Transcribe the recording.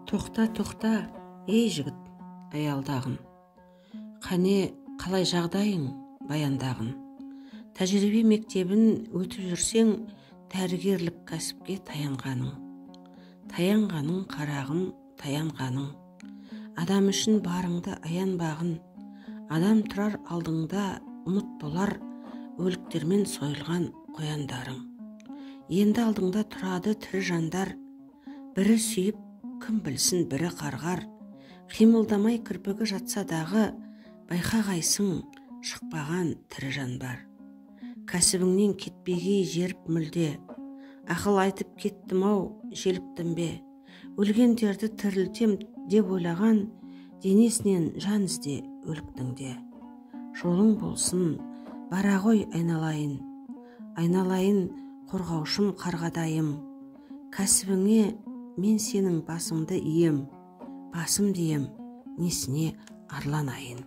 Тоқта, ей жігіт, аялдағын. Қане, қалай жағдайың, баяндағын. Тәжірибе мектебін өтіп жүрсең, дәрігерлік кәсіпке таянғаның. Таянғаның, қарағым, таянғаның. Адам үшін барыңды аянбағын. Адам тұрар алдыңда, ұмыт болар, өліктермен сойылған қояндарың. Енді алдыңда тұрады тірі жандар, бірі сүйіп, кім білсін бірі қарғар. Қимылдамай кірпігі жатса дағы, байқағайсың шықпаған тірі жан бар. Кәсібіңнен кетпегей жеріп мүлде, ақыл айтып кеттім-ау, желіктім бе? Өлгендерді тірілтем деп ойлаған, денесінен жан ізде өліктіңде. Жолың болсын, бара ғой айналайын. Айналайын қорғаушым қарғадайым. Кәсібіңе мен сенің басыңды ием, басым дейім, несіне арланайын.